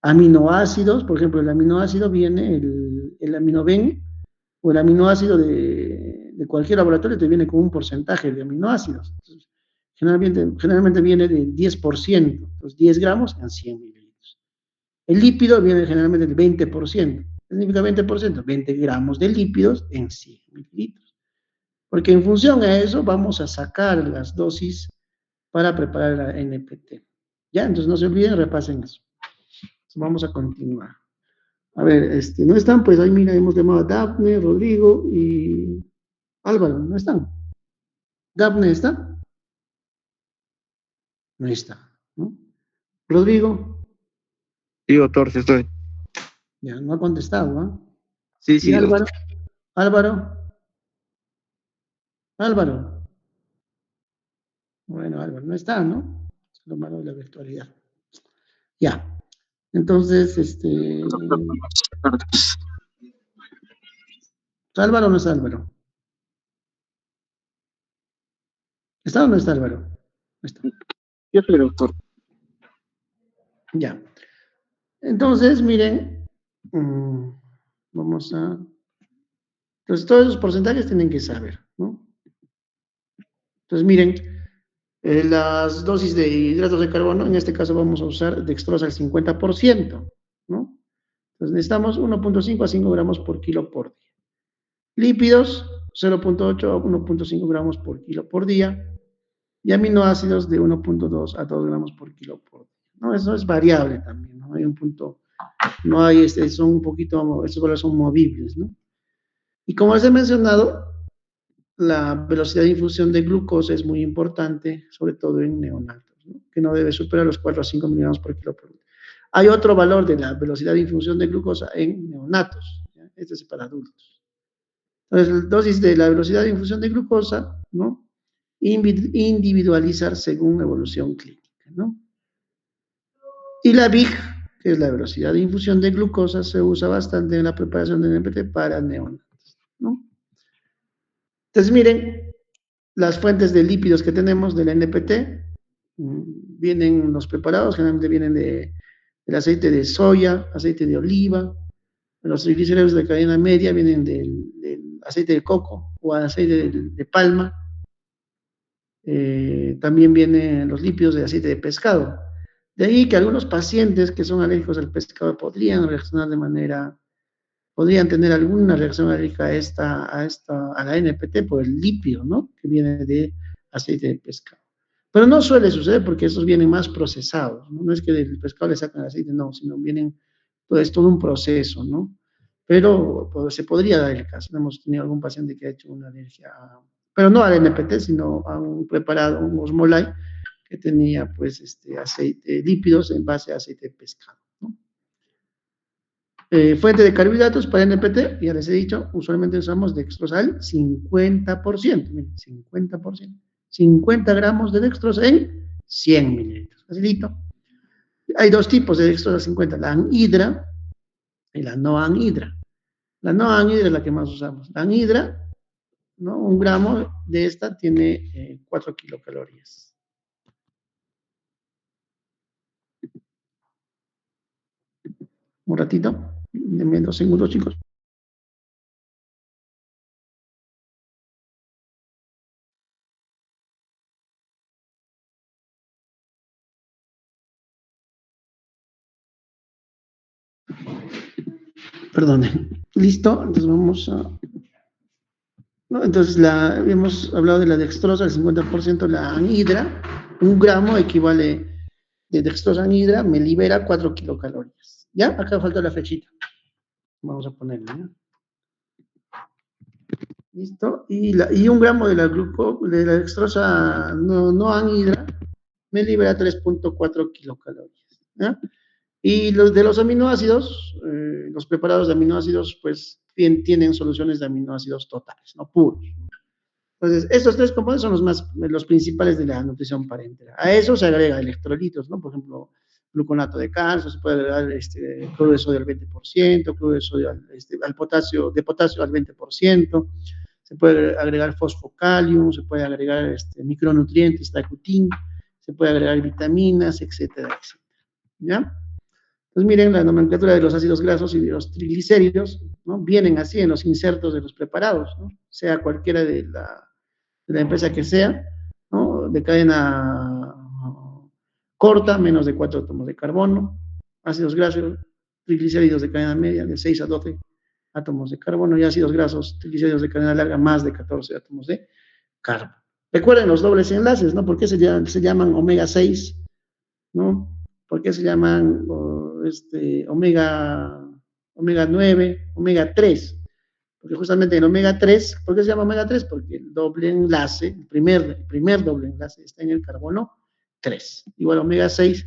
aminoácidos, por ejemplo, el aminoácido viene, el aminoben, o el aminoácido de cualquier laboratorio te viene con un porcentaje de aminoácidos. Entonces, generalmente viene de 10%, entonces 10 gramos en 100 mililitros. El lípido viene generalmente del 20%. ¿Qué significa 20%? 20 gramos de lípidos en 100 mililitros. Porque en función a eso vamos a sacar las dosis para preparar la NPT. ¿Ya? Entonces no se olviden, repasen eso. Entonces, vamos a continuar. A ver, no están, pues ahí mira, hemos llamado a Daphne, Rodrigo y Álvaro, ¿no están? ¿Daphne está? Ahí está, ¿no? Rodrigo, Sí, doctor, sí estoy. ya no ha contestado, ¿ah? Sí, ¿Y sí, Álvaro? doctor. Álvaro, Álvaro. Bueno, Álvaro no está, ¿no? Es lo malo de la virtualidad. Ya. Entonces, ¿Álvaro o no es Álvaro? ¿Está o no está Álvaro? No está. Yo soy doctor. Ya. Entonces, miren, vamos a... Entonces, todos esos porcentajes tienen que saber, ¿no? Entonces, miren, las dosis de hidratos de carbono, en este caso vamos a usar dextrosa al 50%, ¿no? Entonces, necesitamos 1.5 a 5 gramos por kilo por día. Lípidos, 0.8 a 1.5 gramos por kilo por día. Y aminoácidos de 1.2 a 2 gramos por kilo por día. ¿No? Eso es variable también, ¿no? Hay un punto, no hay, son un poquito, estos valores son movibles, ¿no? Y como les he mencionado, la velocidad de infusión de glucosa es muy importante, sobre todo en neonatos, ¿no? Que no debe superar los 4 a 5 miligramos por kilo por día. Hay otro valor de la velocidad de infusión de glucosa en neonatos, ¿ya? Este es para adultos. Entonces, la dosis de la velocidad de infusión de glucosa, ¿no? Individualizar según evolución clínica, ¿no? Y la VIG, que es la velocidad de infusión de glucosa, se usa bastante en la preparación del NPT para neonatos, ¿no? Entonces, miren, las fuentes de lípidos que tenemos del NPT, vienen los preparados, generalmente vienen del aceite de soya, aceite de oliva, los triglicéridos de cadena media vienen del aceite de coco o aceite de palma, también vienen los lípidos de aceite de pescado. De ahí que algunos pacientes que son alérgicos al pescado podrían reaccionar podrían tener alguna reacción alérgica a la NPT por el lípido, ¿no? Que viene de aceite de pescado. Pero no suele suceder porque estos vienen más procesados, ¿no? No es que del pescado le sacan el aceite, no, sino vienen, pues, todo un proceso, ¿no? Pero pues, se podría dar el caso. Hemos tenido algún paciente que ha hecho una alergia, pero no al NPT, sino a un preparado, un osmolay, que tenía pues aceite, lípidos en base a aceite de pescado, ¿no? Fuente de carbohidratos para NPT, ya les he dicho, usualmente usamos dextrosa al 50%, miren, 50%, 50 gramos de dextrosa en 100 mililitros, facilito. Hay dos tipos de dextrosa 50, la anhidra y la no anhidra. La no anhidra es la que más usamos. La anhidra, ¿no? 1 gramo de esta tiene 4 kilocalorías. Un ratito, denme 2 segundos, chicos. Perdonen. ¿Listo? Entonces vamos a... ¿no? Entonces hemos hablado de la dextrosa, el 50%, la anhidra, 1 gramo equivale de dextrosa anhidra, me libera 4 kilocalorías. ¿Ya? Acá falta la flechita. Vamos a ponerla, ¿ya? ¿Listo? Y 1 gramo de la dextrosa no anhidra me libera 3.4 kilocalorías. ¿Ya? Y de los aminoácidos, los preparados de aminoácidos, pues tienen soluciones de aminoácidos totales, no puros. Entonces, estos 3 componentes son los principales de la nutrición parenteral. A eso se agrega electrolitos, ¿no? Por ejemplo, gluconato de calcio, se puede agregar cloruro de sodio al 20%, cloruro de sodio al potasio al 20%, se puede agregar fosfocalium, se puede agregar micronutrientes, tacutín, se puede agregar vitaminas, etcétera, etcétera. ¿Ya? Pues miren, la nomenclatura de los ácidos grasos y de los triglicéridos, ¿no? Vienen así en los insertos de los preparados, ¿no? Sea cualquiera de la empresa que sea, ¿no? De cadena corta, menos de 4 átomos de carbono, ácidos grasos, triglicéridos de cadena media, de 6 a 12 átomos de carbono, y ácidos grasos, triglicéridos de cadena larga, más de 14 átomos de carbono. Recuerden los dobles enlaces, ¿no? ¿Por qué se llaman omega 6? ¿No? ¿Por qué se llaman omega 9, omega 3? Porque justamente en omega 3, ¿por qué se llama omega 3? Porque el doble enlace, el primer doble enlace está en el carbono 3. Igual omega 6,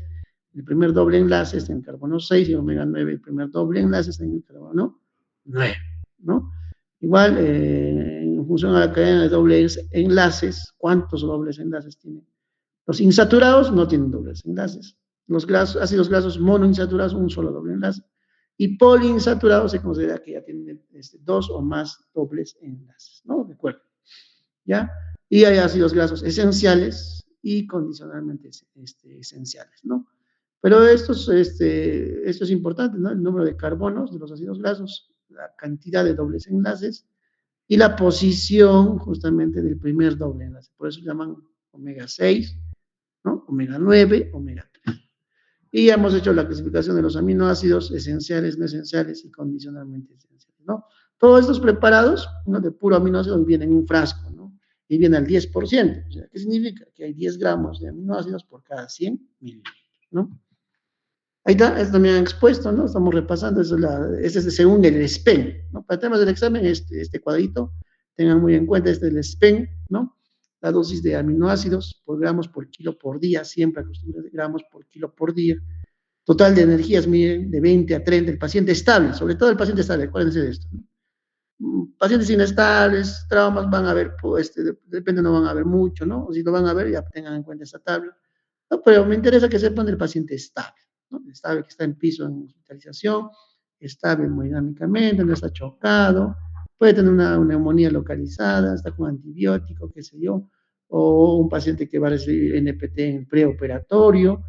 el primer doble enlace está en carbono 6 y omega 9, el primer doble enlace está en carbono 9, ¿no? Igual, en función a la cadena de dobles enlaces, ¿cuántos dobles enlaces tienen? Los insaturados no tienen dobles enlaces. Los ácidos grasos monoinsaturados, un solo doble enlace. Y poliinsaturados se considera que ya tienen 2 o más dobles enlaces, ¿no? Recuerden, ¿ya? Y hay ácidos grasos esenciales y condicionalmente esenciales, ¿no? Pero esto es importante, ¿no? El número de carbonos de los ácidos grasos, la cantidad de dobles enlaces y la posición justamente del primer doble enlace. Por eso llaman omega 6, ¿no? Omega 9, omega 3. Y ya hemos hecho la clasificación de los aminoácidos esenciales, no esenciales y condicionalmente esenciales, ¿no? Todos estos preparados, ¿no? De puro aminoácido vienen en un frasco, ¿no? Y viene al 10%. O sea, ¿qué significa? Que hay 10 gramos de aminoácidos por cada 100 mililitros, ¿no? Ahí está, es también expuesto, ¿no? Estamos repasando, este es según el SPEN, ¿no? Para temas del examen, este cuadrito, tengan muy en cuenta, este es el SPEN, ¿no? La dosis de aminoácidos por gramos por kilo por día, siempre acostumbra de gramos por kilo por día. Total de energías, miren, de 20 a 30, el paciente estable, sobre todo el paciente estable, acuérdense de esto, ¿no? Pacientes inestables, traumas van a haber, pues, depende, no van a haber mucho, ¿no? O si lo van a ver, ya tengan en cuenta esta tabla. No, pero me interesa que sepan del paciente estable, ¿no? Estable que está en piso en hospitalización, estable hemodinámicamente, no está chocado, puede tener una neumonía localizada, está con antibiótico, qué sé yo, o un paciente que va a recibir NPT en preoperatorio,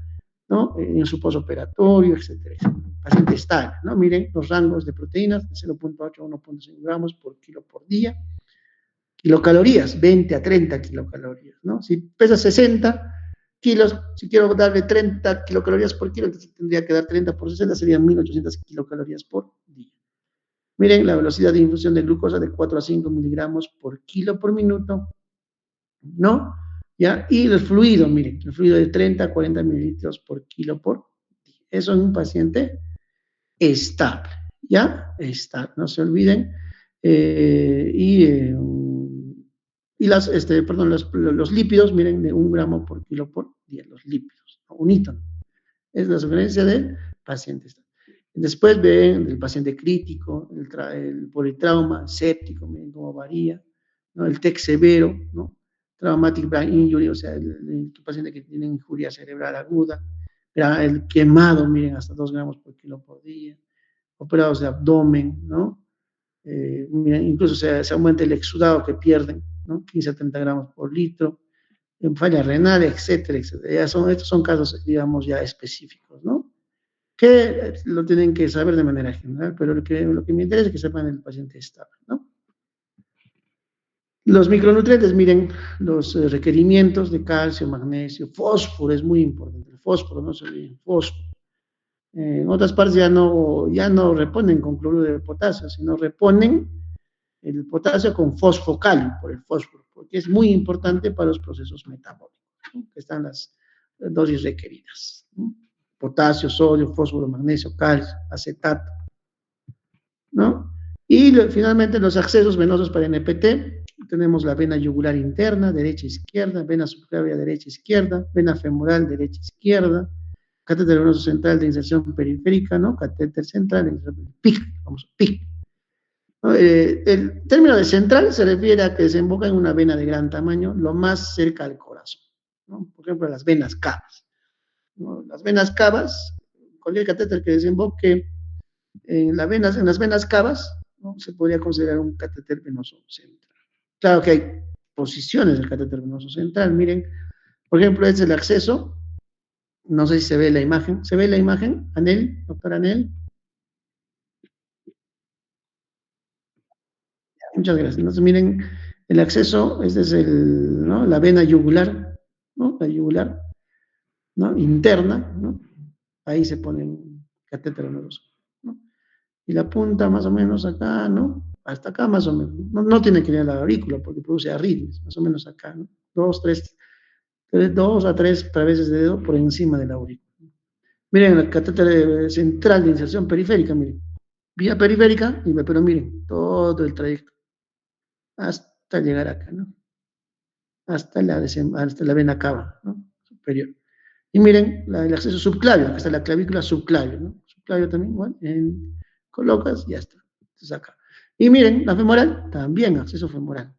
¿no? En su posoperatorio, etcétera. Paciente estable, ¿no? Miren los rangos de proteínas de 0.8 a 1.5 gramos por kilo por día. Kilocalorías, 20 a 30 kilocalorías, ¿no? Si pesa 60 kilos, si quiero darle 30 kilocalorías por kilo, entonces tendría que dar 30 por 60, serían 1800 kilocalorías por día. Miren la velocidad de infusión de glucosa de 4 a 5 miligramos por kilo por minuto, ¿no? ¿Ya? Y el fluido, miren, el fluido de 30 a 40 mililitros por kilo por día. Eso en un paciente estable, ¿ya? Estable, no se olviden. Los lípidos, miren, de 1 gramo por kilo por día, los lípidos, un hito. Es la sugerencia del paciente. Después ven el paciente crítico, el politrauma, séptico, miren cómo varía, ¿no? El TEC severo, ¿no? Traumatic brain injury, o sea, el paciente que tiene injuria cerebral aguda, el quemado, miren, hasta 2 gramos por kilo por día, operados de abdomen, ¿no? Miren, incluso se aumenta el exudado que pierden, ¿no? 15 a 30 gramos por litro, en falla renal, etcétera, etcétera. Estos son casos, digamos, ya específicos, ¿no? Que lo tienen que saber de manera general, pero lo que me interesa es que sepan el paciente estable, ¿no? Los micronutrientes, miren, los requerimientos de calcio, magnesio, fósforo, es muy importante, el fósforo, no se olviden, fósforo. En otras partes ya no reponen con cloruro de potasio, sino reponen el potasio con fosfocalio, por el fósforo, porque es muy importante para los procesos metabólicos, ¿no? Que están las dosis requeridas, ¿no? Potasio, sodio, fósforo, magnesio, calcio, acetato, ¿no? Y finalmente los accesos venosos para NPT, tenemos la vena yugular interna, derecha, izquierda, vena subclavia, derecha, izquierda, vena femoral, derecha, izquierda, catéter venoso central de inserción periférica, ¿no? Catéter central de inserción PIC, vamos, PIC. ¿No? El término de central se refiere a que desemboca en una vena de gran tamaño, lo más cerca al corazón, ¿no? Por ejemplo, las venas cavas, ¿no? Las venas cavas, cualquier catéter que desemboque en las venas cavas, ¿no? Se podría considerar un catéter venoso central. Claro que hay posiciones del catéter venoso central, miren, por ejemplo, este es el acceso, no sé si se ve la imagen, ¿se ve la imagen, Anel, doctor Anel? Muchas gracias. Entonces, miren, el acceso, este es ¿no? La vena yugular, ¿no? La yugular, ¿no? Interna, ¿no? Ahí se pone un catéter venoso, ¿no? Y la punta más o menos acá, ¿no? Hasta acá más o menos. No tiene que ir a la aurícula porque produce arritmias, más o menos acá, ¿no? 2 a 3 veces de dedo por encima de la aurícula. Miren, el catéter central de inserción periférica, miren. Vía periférica, pero miren, todo el trayecto hasta llegar acá, ¿no? Hasta la vena cava, ¿no? Superior. Y miren, el acceso subclavio, acá está la clavícula subclavio, ¿no? Subclavio también, igual, colocas, ya está. Entonces acá. Y miren, la femoral, también acceso femoral,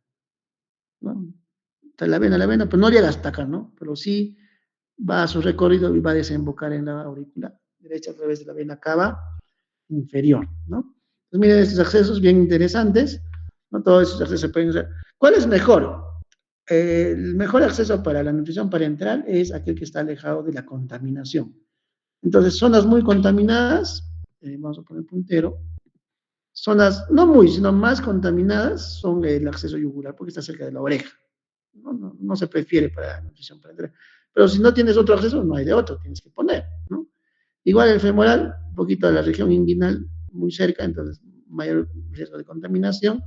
¿no? Está la vena, pero no llega hasta acá, ¿no? Pero sí va a su recorrido y va a desembocar en la aurícula derecha a través de la vena cava inferior, ¿no? Entonces miren estos accesos bien interesantes, ¿no? Todos esos accesos se pueden usar. ¿Cuál es mejor? El mejor acceso para la nutrición parenteral es aquel que está alejado de la contaminación. Entonces, zonas muy contaminadas, vamos a poner puntero, zonas no muy, sino más contaminadas son el acceso yugular, porque está cerca de la oreja. No se prefiere para la nutrición parenteral. Pero si no tienes otro acceso, no hay de otro, tienes que poner, ¿no? Igual el femoral, un poquito de la región inguinal, muy cerca, entonces mayor riesgo de contaminación.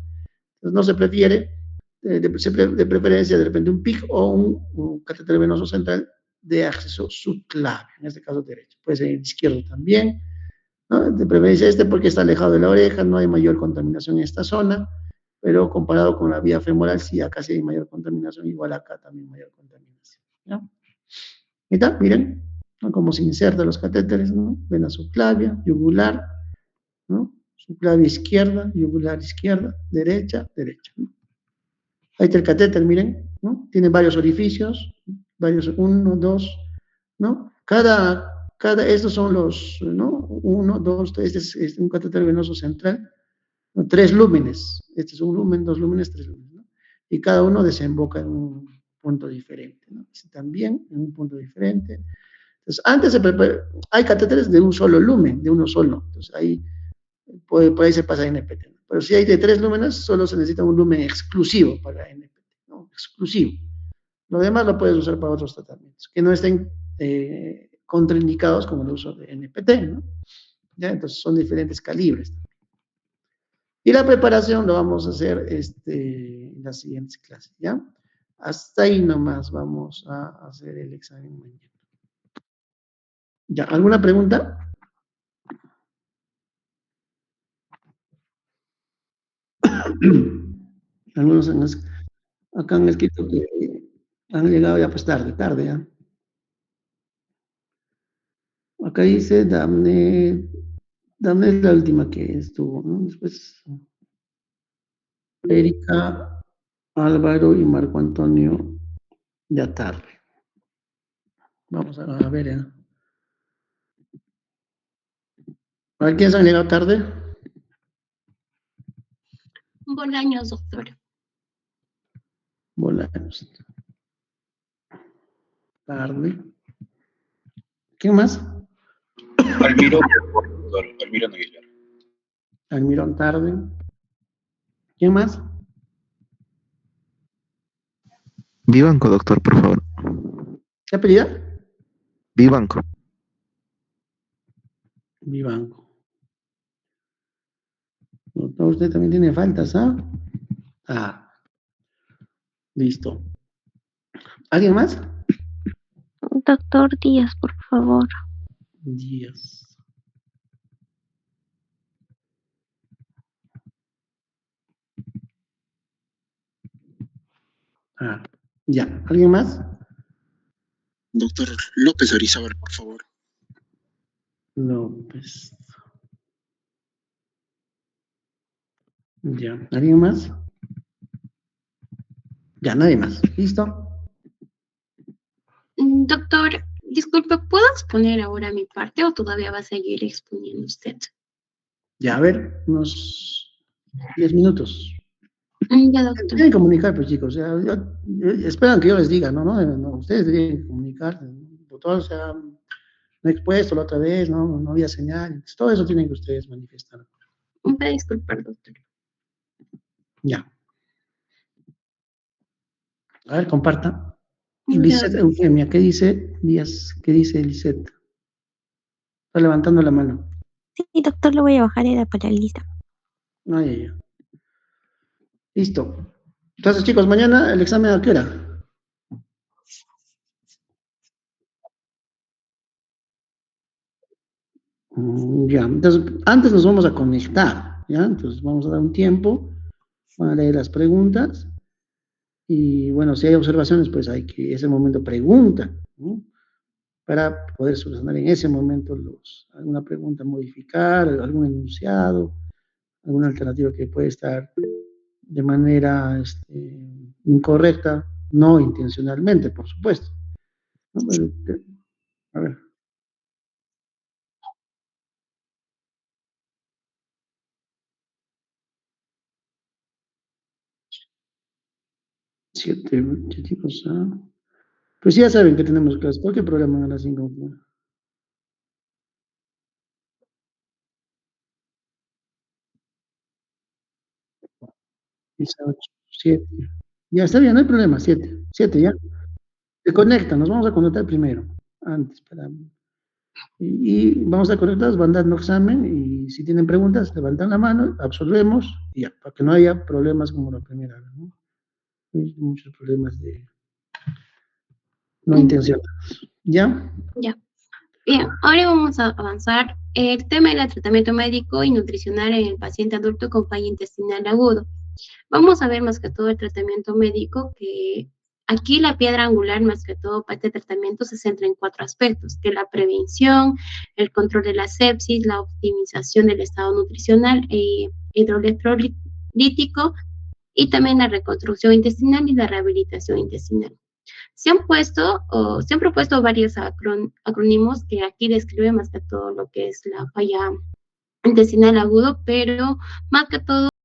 Entonces no se prefiere, de preferencia de repente un PIC o un catéter venoso central de acceso subclavio, en este caso derecho. Puede ser izquierdo también, ¿no? De preferencia porque está alejado de la oreja, no hay mayor contaminación en esta zona, pero comparado con la vía femoral, sí, acá sí hay mayor contaminación, igual acá también mayor contaminación, ¿no? ¿Y está? Miren, ¿no? Cómo se insertan los catéteres, ¿no? Vena subclavia, yugular, ¿no? Subclavia izquierda, yugular izquierda, derecha, derecha, ¿no? Ahí está el catéter, miren, ¿no? Tiene varios orificios, uno, dos, ¿no? Estos son los, ¿no? Uno, dos, tres, este es un catéter venoso central, ¿no? 3 lúmenes, este es un lumen, 2 lúmenes, 3 lúmenes, ¿no? Y cada uno desemboca en un punto diferente, ¿no? Este también en un punto diferente. Entonces, hay catéteres de un solo lumen, de uno solo, entonces ahí, por ahí se pasa a NPT, ¿no? Pero si hay de 3 lúmenes, solo se necesita un lumen exclusivo para NPT, ¿no? Exclusivo. Lo demás lo puedes usar para otros tratamientos, que no estén contraindicados como el uso de NPT, ¿no? ¿Ya? Entonces son diferentes calibres. Y la preparación lo vamos a hacer en las siguientes clases, ¿ya? Hasta ahí nomás vamos a hacer el examen mañana. ¿Ya? ¿Alguna pregunta? Algunos acá han escrito que han llegado ya pues tarde ya. Acá dice Damne es la última que estuvo, ¿no? Después Erika, Álvaro y Marco Antonio ya tarde. Vamos a ver, ¿eh? A ver, ¿quiénes han llegado tarde? Bolaños, doctor. Bolaños. Tarde. ¿Quién más? Almirón, doctor. Almirón Aguilar. Almirón tarde. ¿Quién más? Vivanco, doctor, por favor. ¿Qué apellido? Vivanco. Vivanco. Doctor, usted también tiene faltas, ¿ah? Ah, listo. ¿Alguien más? Doctor Díaz, por favor. Díaz. Ah, ya. ¿Alguien más? Doctor López Arizábal, por favor. López. Ya. ¿Alguien más? Ya, nadie más. ¿Listo? Doctor, disculpe, ¿puedo exponer ahora mi parte o todavía va a seguir exponiendo usted? Ya, a ver, unos 10 minutos. Ya, doctor. Tienen que comunicar, pues, chicos. O sea, esperan que yo les diga, ¿no? No, ustedes tienen que comunicar. Doctor, o sea, no he expuesto la otra vez, no había señal. Todo eso tienen que ustedes manifestar. Me puede disculpar, doctor. Ya. A ver, comparta. Ya. Lisette Eufemia, ¿qué dice Díaz? ¿Qué dice Lisette? Está levantando la mano. Sí, doctor, lo voy a bajar, era para la lista. Ah, ya. Listo. Entonces, chicos, mañana el examen ¿a qué hora? Ya, entonces, antes nos vamos a conectar, ¿ya? Entonces, vamos a dar un tiempo, van a leer las preguntas, y bueno, si hay observaciones, pues hay que, ese momento pregunta, ¿no? para poder solucionar en ese momento alguna pregunta, modificar, algún enunciado, alguna alternativa que puede estar de manera incorrecta, no intencionalmente, por supuesto. ¿No? A ver. Siete tipos, pues ya saben que tenemos clases. ¿Por qué programan a las 5? 18, 7. Ya está bien, no hay problema, 7. 7 ya. Se conectan, nos vamos a conectar primero. Antes, y vamos a conectarnos, van dando examen y si tienen preguntas, levantan la mano, absolvemos y ya, para que no haya problemas como la primera vez, ¿no? Hay muchos problemas no intencionados. ¿Ya? Ya. Bien, ahora vamos a avanzar. El tema del tratamiento médico y nutricional en el paciente adulto con falla intestinal agudo. Vamos a ver más que todo el tratamiento médico, que aquí la piedra angular más que todo para este tratamiento se centra en 4 aspectos, que es la prevención, el control de la sepsis, la optimización del estado nutricional e hidroelectrolítico y también la reconstrucción intestinal y la rehabilitación intestinal. Se han propuesto varios acrónimos que aquí describen más que todo lo que es la falla intestinal agudo, pero más que todo